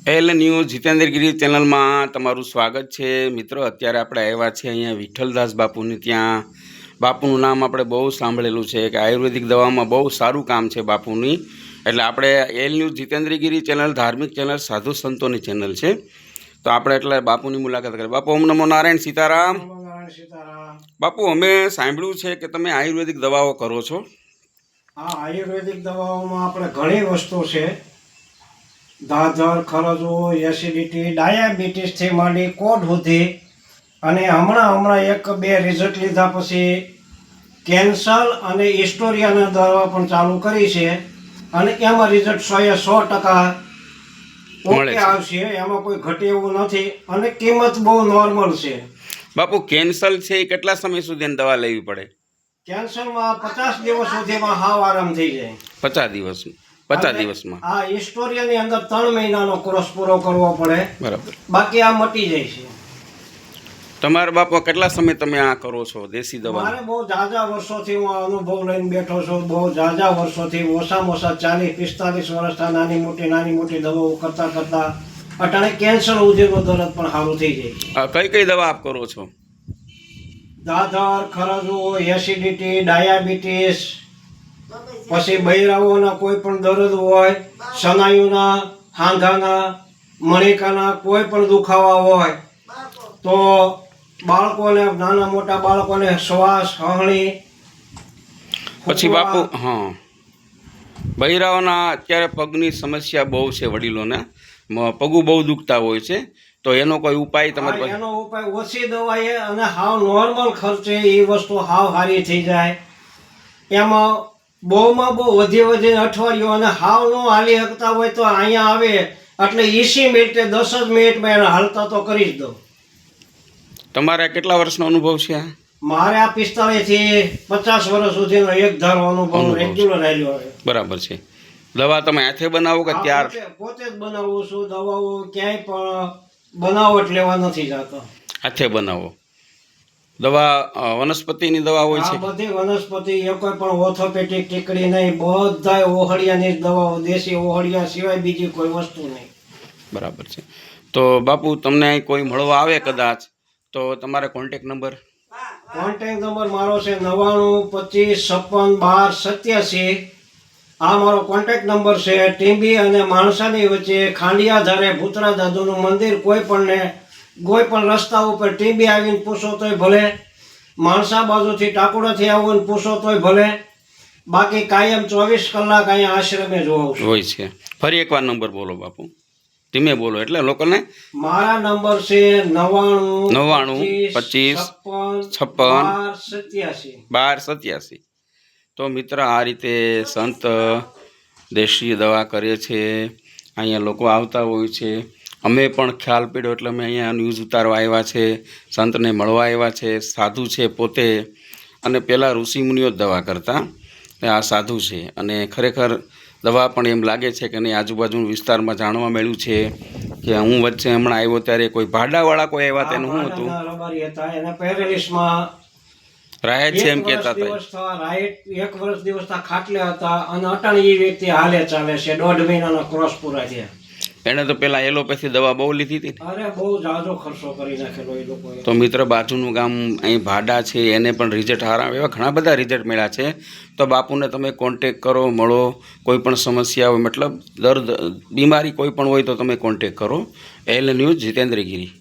L news Jitendragiri ચેનલમાં તમારું સ્વાગત છે મિત્રો। અત્યારે આપણે આવ્યા છીએ અહીંયા વિઠ્ઠલદાસ બાપુની ત્યાં। બાપુનું નામ આપણે બહુ સાંભળેલું છે કે આયુર્વેદિક દવામાં બહુ સારું કામ છે બાપુની। એટલે આપણે એલ ન્યૂઝ જીતેન્દ્રગીરી ચેનલ ધાર્મિક ચેનલ સાધુ સંતોની ચેનલ છે, તો આપણે એટલે બાપુની મુલાકાત કરીએ। બાપુ ઓમ નમો નારાયણ, સીતારામ। બાપુ અમે સાંભળ્યું છે કે તમે આયુર્વેદિક દવાઓ કરો છો। હા, આયુર્વેદિક દવાઓમાં આપણે ઘણી વસ્તુ છે। દાદર, ખરજો, એસિડિટી, ડાયાબિટીસથી માંડી કોડ સુધી, અને હમણાં એક બે રિઝલ્ટ લીધા પછી કેન્સર અને હિસ્ટોરિયાના દવા પણ ચાલુ કરી છે, અને એમાં રિઝલ્ટ 100% ઓકે આવશે, એમાં કોઈ ઘટે એવું નથી, અને કિંમત બહુ નોર્મલ છે। બાપુ કેન્સર છે એ કેટલા સમય સુધી દવા લેવી પડે? કેન્સરમાં 50 દિવસ સુધીમાં હાવ આરામ થઈ જાય। 50 દિવસમાં? આ હિસ્ટોરિયાની અંદર 3 મહિનાનો કોર્સ પૂરો કરવો પડે, બરાબર। બાકી આ મટી જાય છે। તમારા બાપુ કેટલા સમય તમે આ કરો છો દેશી દવા? મારે બહુ ઝાઝા વર્ષોથી હું આ અનુભવ લઈને બેઠો છું। બહુ ઝાઝા વર્ષોથી, ઓછામાં ઓછા 40-45 વર્ષથી નાની મોટી દવાઓ કરતા અટાણે કેન્સર સુધીનો દર્દ પણ સારું થઈ જાય છે। કઈ દવા આપ કરો છો? દાદર, ખરજો, એસિડિટી, ડાયાબિટીસ, પછી બૈરાઓના કોઈ પણ દર્દ હોય, સ્નાયુના, હાંધાના, મણિકાના કોઈ પણ દુખાવા હોય, તો બાળકોને, નાના મોટા બાળકોને શ્વાસ, હળણી, પછી બાપુ હા, બૈરાઓના અત્યારે પગની સમસ્યા બહુ છે, વડીલોને પગું બહુ દુખતા હોય છે, તો એનો કોઈ ઉપાય તમારે પાસે? એનો ઉપાય ઓછી દવાએ અને હાવ નોર્મલ ખર્ચે એ વસ્તુ હાવ સારી થઈ જાય। એમાં બહુમાં બહુ વધી અઠવાડિયું અને હાવ નો હાલી શકતા હોય તો અહીંયા આવે એટલે 20 મિનિટે 10 જ મિનિટમાં એને હાલતા તો કરી જ દઉં। તમારે કેટલા વર્ષનો અનુભવ છે? મારે આ 45 થી 50 વર્ષ સુધીનો એક ધારો અનુભવ રેગ્યુલર આવ્યો છે। બરાબર છે। દવા તમે હાથે બનાવો કે ત્યાર? પોતે જ બનાવું છું। દવાઓ ક્યાંય પણ બનાવટ લેવા નથી જતો, હાથે બનાવો। દવા વનસ્પતિની દવા હોય છે? બધી વનસ્પતિ, એ કોઈ પણ ઓર્થોપેડિક ટીકડી નહીં, બધા ઓહળિયાની જ દવાઓ, દેશી ઓહળિયા સિવાય બીજી કોઈ વસ્તુ નહીં। બરાબર છે। તો બાપુ તમને કોઈ મળવા આવે કદાચ તો તમારે કોન્ટેક્ટ નંબર? કોન્ટેક્ટ નંબર મારો છે 9925561287। આ મારો કોન્ટેક્ટ નંબર છે। ટીંબી અને માણસાની વચ્ચે ખાંડિયાધારે ભૂતરા દાદુનું મંદિર, કોઈ પણ રસ્તા ઉપર ટીંબી આવીને પૂછો તોય ભલે, માણસા બાજુથી ટાકોડાથી આવો ને પૂછો તોય ભલે, બાકી કાયમ 24 કલાક અહીંયા આશ્રમે જ હોઉં છું। હોય છે। ફરી એકવાર નંબર બોલો બાપુ, ધીમે બોલો એટલે લોકોને। મારા નંબર છે 9925561287। તો મિત્ર, આ રીતે સંત દેશી દવા કરે છે, અહીંયા લોકો આવતા હોય છે। અમે પણ ખ્યાલ પડ્યો એટલે અમે અહીંયા ન્યૂઝ ઉતારવા આવ્યા છે, સંતને મળવા આવ્યા છે। સાધુ છે પોતે, અને પહેલાં ઋષિમુનિઓ જ દવા કરતા, આ સાધુ છે, અને ખરેખર દવા પણ એમ લાગે છે કે નહીં। આજુબાજુના વિસ્તારમાં જાણવા મળ્યું છે કે હું વચ્ચે હમણાં આવ્યો ત્યારે કોઈ ભાડાવાળા કોઈ આવ્યા, તેનું શું હતું? રાયત છે એમ કહેતા હતા। રાયત 1 વર્ષ દિવસ ખાટલે હતા, અને અટાણી એ વ્યક્તિ હાલે ચાલે છે। 1.5 મહિનાનો ક્રોસ પૂરા થયા। એને તો પેલા એલોપેથી દવા બહુ લીધી હતી, અરે બહુ જાજો ખર્ચો કરી નાખેલો એ લોકોએ। તો મિત્ર, બાજુનું ગામ અહીં ભાડા છે, એને પણ રિઝલ્ટ સારા, એવા ઘણા બધા રિઝલ્ટ મળ્યા છે। તો બાપુને તમે કોન્ટેક કરો, મળો, કોઈ પણ સમસ્યા હોય, મતલબ દર્દ, બીમારી કોઈ પણ હોય તો તમે કોન્ટેક કરો। L news Jitendragiri.